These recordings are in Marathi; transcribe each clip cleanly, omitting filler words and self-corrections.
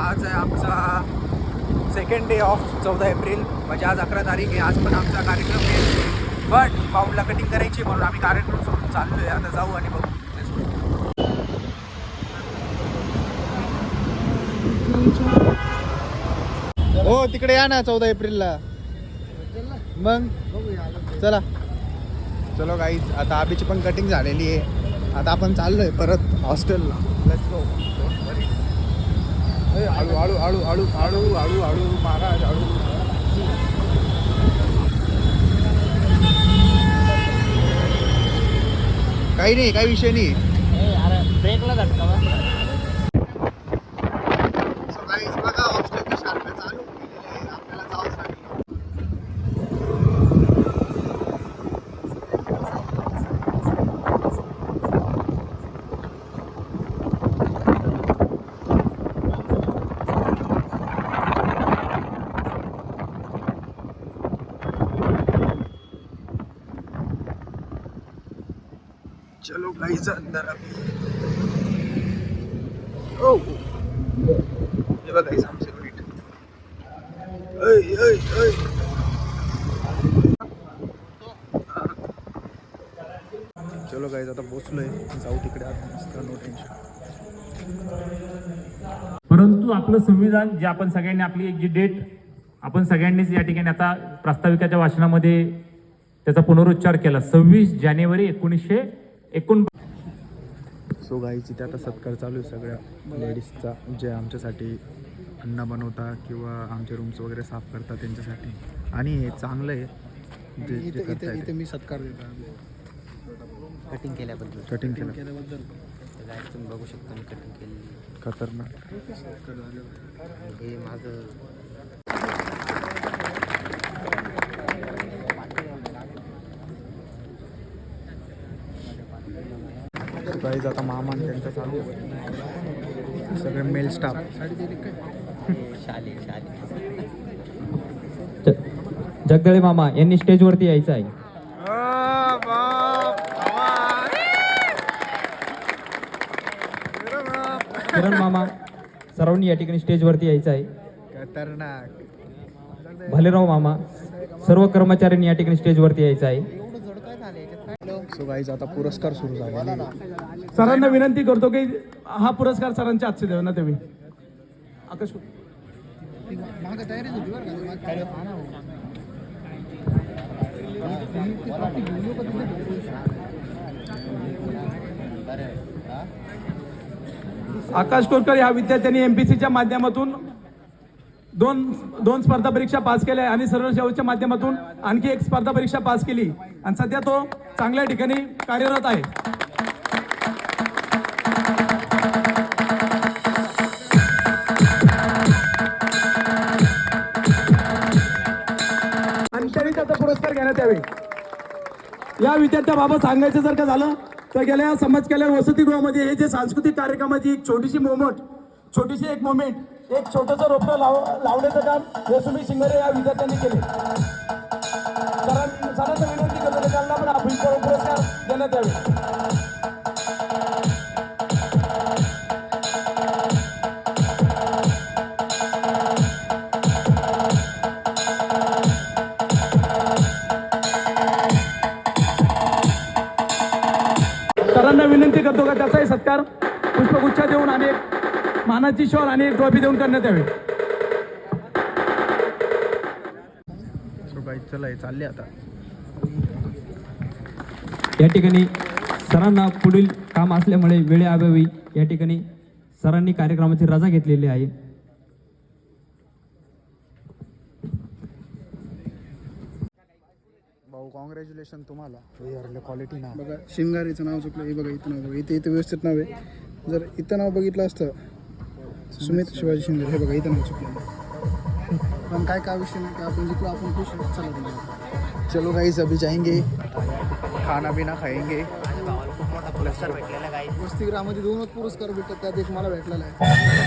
आज आहे आमचा सेकंड डे ऑफ 14 एप्रिल, म्हणजे आज 11 तारीख आहे. आज पण आमचा कार्यक्रम आहे, बट पाऊलला कटिंग करायची म्हणून आम्ही कार्यक्रम सोडून चाललो आहे. आता जाऊ आणि बघू. हो तिकडे या ना 14 एप्रिलला. मग चला. चलो गाईज, आता आबीची पण कटिंग झालेली आहे. आता आपण चाललोय परत हॉस्टेलला. Let's go. हळू हळू हळू हळू हळू हळू हळू महाराज हळू. काही नाही, काही विषय नाही. ब्रेकला धक्का बसला. बघा हॉस्टेलची शाळा चालू केलेली आहे. आपल्याला जावंच लागेल. चलो गाइस अंदर अभी. ओ ये बघा गाइस आमचे वेट. ऐ ऐ ऐ चलो गाइस आता पोहोचलोय. जाऊ तिकडे आता. No tension. परंतु आपलं संविधान जे आपण सगळ्यांनी आपली एक जी डेट आपण सगळ्यांनीच या ठिकाणी आता प्रास्ताविकाच्या वाचनामध्ये त्याचा पुनरुच्चार केला. 26 जानेवारी 1949. सो गाईची ते आता सत्कार चालू आहे सगळ्या लेडीजचा, जे आमच्यासाठी अन्न बनवता किंवा आमचे रूम्स वगैरे साफ करतात त्यांच्यासाठी. आणि हे चांगलं आहे जे जे करताय. इथे मी सत्कार देतो कटिंग केल्याबद्दल. कटिंग केल्याबद्दल गाईस तुम्ही बघू शकता मी कटिंग केली. खतरनाक. हे माझं गाईज आता मामा त्यांचं चालू आहे. सगळे मेल स्टाफ. शाले जगदळे मामा यांनी स्टेजवरती यायचं आहे. किरण मामा सर्वांनी या ठिकाणी स्टेजवरती यायचं आहे. खतरनाक. भालेराव मामा सर्व कर्मचाऱ्यांनी या ठिकाणी स्टेजवरती यायचं आहे. सो गाईज आता पुरस्कार सुरू झालेले आहे. सरांना विनंती करतो की हा पुरस्कार सरांच्या हातचे देऊ ना तुम्ही. आकाश आकाश कोटकर या विद्यार्थ्यांनी MPSCच्या माध्यमातून दोन स्पर्धा परीक्षा पास केल्या आणि सर्व सेवेच्या माध्यमातून आणखी एक स्पर्धा परीक्षा पास केली आणि सध्या तो चांगल्या ठिकाणी कार्यरत आहे. आणि त्यांनी त्याचा पुरस्कार घेण्यात यावे. या विद्यार्थ्याबाबत सांगायचं जर का झालं तर गेल्या समाज कल्याण वसतिगृहामध्ये हे जे सांस्कृतिक कार्यक्रमाची एक छोटीशी एक मोमेंट एक छोटंसं रोपटं लावण्याचं काम यशस्वी शिंगरे या विद्यार्थ्यांनी केले. सरांना विनंती करतो त्यांना पण आपण पुरस्कार देण्यात यावे. सरांना विनंती करतो का त्याचाही सत्कार पुष्पगुच्छ देऊन आणि मानाची शॉल आणि एक ट्रॉफी देऊन करण्यात यावे. सो गाईज चला हे चालले आता. या ठिकाणी सरांना पुढील काम असल्यामुळे वेळेअभावी या ठिकाणी सरांनी कार्यक्रमाची रजा घेतलेली आहे. भाऊ कॉंग्रॅच्युलेशन तुम्हाला. क्वालिटी ना बघा शिंगारीचं नाव चुकलं. हे बघा इथं नाव बघा. इथे व्यवस्थित नाव आहे. जर इथं नाव बघितलं असतं सुमित शिवाजी शिंदे. हे बघा इथं नाव चुकलं. पण काय विषय नाही की आपण जिंकलो आपण खुश आहे. चला तुमच्या. चलो गाइस अभी जाएंगे खाना पीना खाएंगे. पुरस्कार भेटलेला गाईस. वसतिगृहामध्ये 2 पुरस्कार भेटतात. त्यात एक मला भेटलेला आहे.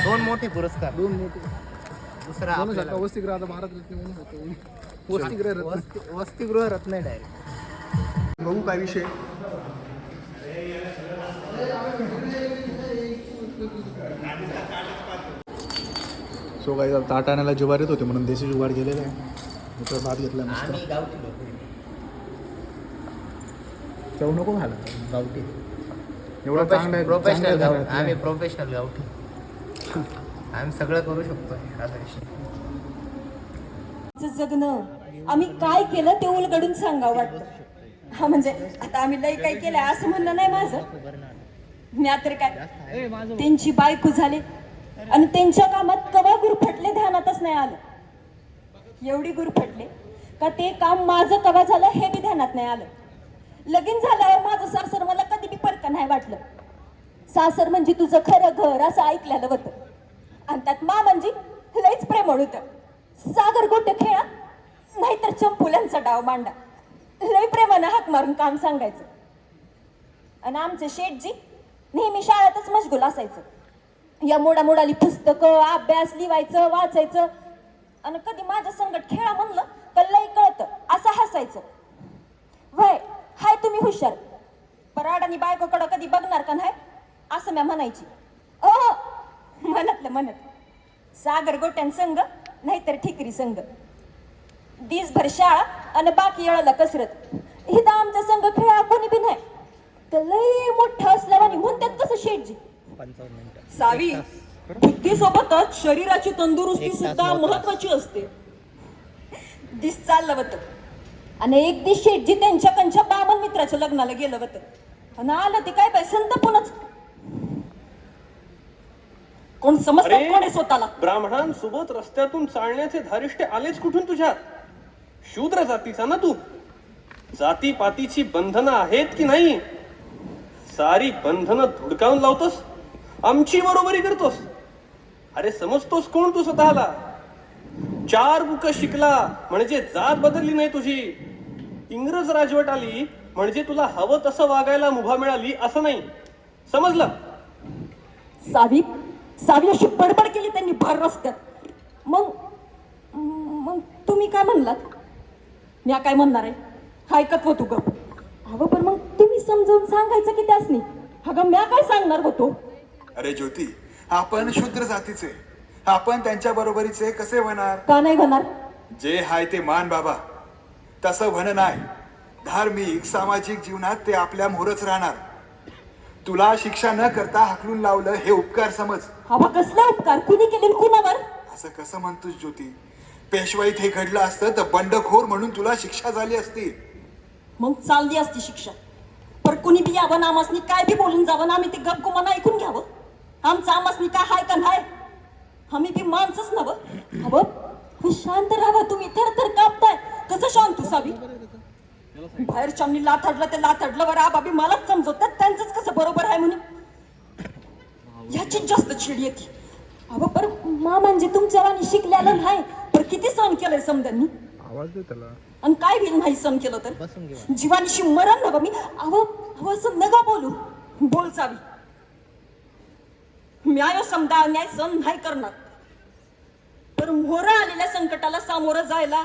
2 मोठे पुरस्कार. 2 मोठे. दुसरा वसतिगृह आता भारतरत्न म्हणून होतो. वसतिगृह रत्न आहे डायरेक्ट. बघू काय विषय. सो काही ताट आणायला जुगार येत होते म्हणून देशी जुगार गेलेला आहे. तर भात घेतला मस्त. आम्ही गावठी लोक चव नको घाला गावठी एवढा चांगला आहे, प्रोफेशनल चांगल्या गाव घरात आहे. आम्ही प्रोफेशनल गावठी आम्ही सगळं करू शकतो असा विषय. जगणं आम्ही काय केलं ते उलगडून सांगावं वाटतं. हा म्हणजे आता आम्ही लई काय केलंय असं म्हणणं नाही माझं. मी आता काय त्यांची बायको झाली आणि त्यांच्या कामात कवा गुरफटले ध्यानातच नाही आलं. एवढी गुरफटले का ते काम माझं कवा झालं हे बी ध्यानात नाही आलं. लगीन झाल्यावर माझं सासर मला कधी बी परक नाही वाटलं. सासर म्हणजे तुझं खरं घर असं ऐकलेलं होतं आणि त्यात मा म्हणजे लईच प्रेमळ होतं. सागर गोटे खेळा नाहीतर चंपुल्यांचा डाव मांडा. लई प्रेमानं हाक मारून काम सांगायचं. आणि आमचे शेठजी नेहमी शाळेतच मशगूल असायचं. या मोडामोडाली पुस्तकं अभ्यास लिवायचं वाचायचं आणि कधी माझ्या संगत खेळा म्हणलं तर लई कळतं असं हसायचं. वय हाय तुम्ही हुशार पराड आणि बायकोकडं कधी बघणार का नाही असं म्या म्हणायची. म्हणतलं म्हणत सागर गोट्यान संघ नाहीतर ठिकरी संघ. दिसभर शाळा आणि बाकी वेळाला कसरत. इथं आमच्या संघ खेळा कोणी बी नाही तर लई मोठं असल्यावानी म्हणतात कसं शेठजी. सावी बुद्धीसोबतच शरीराची तंदुरुस्ती सुद्धा महत्वाची असते. दिस चाललं होतं आणि एक दिवस शेठजी त्यांच्या कंच्या बामन मित्राच्या लग्नाला गेलं होतं आणि आलं ते काय बाय संतपूनच. कोण समजतं कोण आहे स्वतःला. ब्राह्मणांसोबत रस्त्यातून चालण्याचे धारिष्ट आलेच कुठून तुझ्यात. शूद्र जातीचा ना तू. जातीपातीची बंधनं आहेत की नाही. सारी बंधनं धुडकावून लावतोस आमची बरोबरी करतोस. अरे समजतोस कोण तू स्वतःला. 4 बुक शिकला म्हणजे जात बदलली नाही तुझी. इंग्रज राजवट आली म्हणजे तुला हवं तसं वागायला मुभा मिळाली असं नाही. समजलं. सावी सावी अशी बडबड केली त्यांनी भर रस्त्यात. मग मग तुम्ही काय म्हणलात. मी काय म्हणणार आहे ऐकत होतो ग. अगं पण मग तुम्ही समजावून सांगायचं की त्यासनी. अगं म्या काय सांगणार होतो. अरे ज्योती आपण शूद्र जातीचे आपण त्यांच्या बरोबरीचे कसे होणार. का नाही होणार. जे हाय ते मान बाबा तसं म्हण नाही. धार्मिक सामाजिक जीवनात ते आपल्या मोहरच राहणार. तुला शिक्षा न करता हाकलून लावलं हे उपकार समज. हवा कसला उपकार कुणी केले कुणावर. असं कसं म्हणतोस ज्योती. पेशवाईत हे घडलं असतं तर बंडखोर म्हणून तुला शिक्षा झाली असती. मग चालली असती शिक्षा. पर कुणी बी यावं आमासनी काय बी बोलून जावं आम्ही ते गपगुमान ऐकून घ्यावं. आमचं आमासनी काय हाय का नाही. आम्ही बी माणसंच नवं. हवं शांत राहा तुम्ही. थरथर कापताय कसं शांत सावी. बाहेरच्यांनी लाथाडलं ते लाथाडलं वर आबाबी मलाच समजवतात त्यांचंच कसं बरोबर आहे म्हणून. याचीच जास्त चिड येते. अहो पर मा म्हणजे तुमच्या वाणी शिकलेलं नाही पर किती सहन केलंय समजांनी. आवाज दे त्याला. आणि काय बिल नाही सहन केलं तर जीवानीशी मरण नवं मी. अहो अहो असं नका बोलू. बोल चावी. न्याय समजा न्याय सहन नाही करणार. तर मोहरा आलेल्या संकटाला सामोरं जायला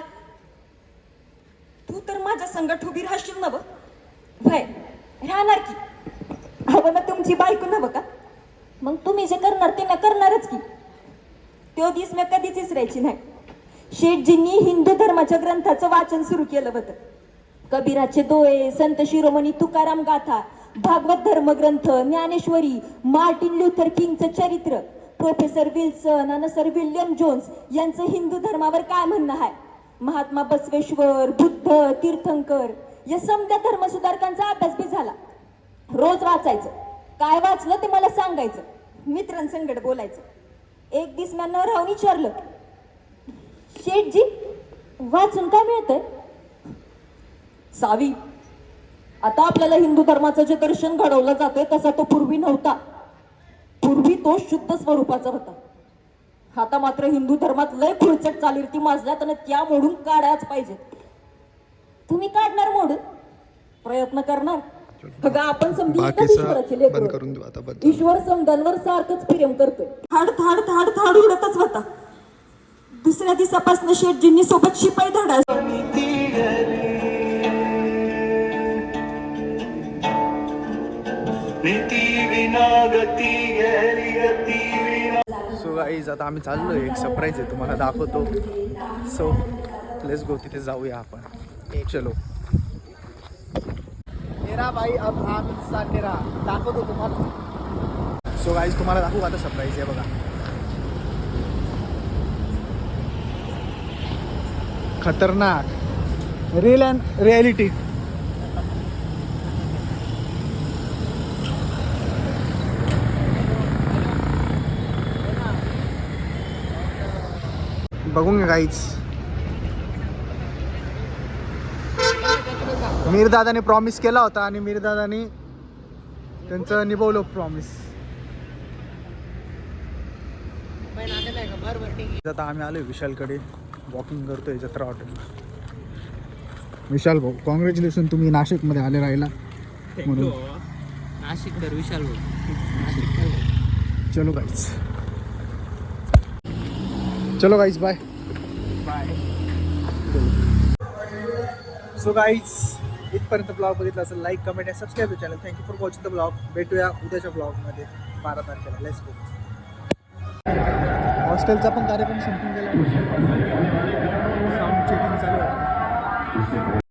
तू तर माझ्या संकट उभी राहशील नव. भय राहणार की. अहो मग तुमची बायको नवं का. मग तुम्ही जे करणार ते मी करणारच की. तो दिवस मी कधीच विसरायची नाही. शेठजींनी हिंदू धर्माच्या ग्रंथाचं वाचन सुरू केलं होतं. कबीराचे दोहे संत शिरोमणी तुकाराम गाथा भागवत धर्मग्रंथ ज्ञानेश्वरी मार्टिन ल्युथर किंगचं चरित्र प्रोफेसर विल्सन आणि सर विल्यम जोन्स यांचं हिंदू धर्मावर काय म्हणणं आहे. महात्मा बसवेश्वर बुद्ध तीर्थंकर या समध्या धर्मसुधारकांचा अभ्यास बी झाला. रोज वाचायचं. काय वाचलं ते मला सांगायचं. मित्रांसंगत बोलायचं. एक दिवस मी न राहून विचारलं शेठजी वाचून काय मिळतंय. सावी आता आपल्याला हिंदू धर्माचं जे दर्शन घडवलं जातोय तसा तो पूर्वी नव्हता. पूर्वी तो शुद्ध स्वरूपाचा होता. आता मात्र हिंदू धर्मात लय खुळचट चालीरीती माजल्यात आणि त्या मोडून काढायच पाहिजे. तुम्ही काढणार मोडून प्रयत्न करणार. बघा आपण समजी ईश्वराचे लेकरं. ईश्वर समजांवर सारखंच प्रेम करतोय. थाड थाड थाड थाड उडतच होता. दुसऱ्या दिवसापासून शेठजींनी सोबत शिपाई धडा. सो गाईज आता आम्ही चाललो एक सरप्राईज आहे तुम्हाला दाखवतो. सो लेट्स गो, तिथे जाऊया आपण. चलो. मेरा भाई अब आम इंसान मेरा दाखवतो तुम्हाला. सो गाईज तुम्हाला दाखवू आता सरप्राईज आहे बघा. खतरनाक रिअल अँड रिॲलिटी. बघून घ्या काहीच. मीरदादाने प्रॉमिस केला होता आणि मीरदादाने त्यांचं निभवलं प्रॉमिस. आता आम्ही आलोय विशालकडे, वॉकिंग करतोय जत्रा हॉटेलला. विशाल भाऊ कॉंग्रॅच्युलेशन, तुम्ही नाशिकमध्ये आले राहिला म्हणून. नाशिक तर विशाल चलो गाईज, चलो guys, bye bye. So guys इथपर्यंत ब्लॉग बघितला असेल, लाईक कमेंट आणि subscribe channel. Thank you for watching the blog. भेटूया उद्याच्या ब्लॉगमध्ये 12 तारखेला. Let's go. हॉस्टेलचा पण कार्यक्रम संपून गेला. साऊंड चेकिंग चालू आहे.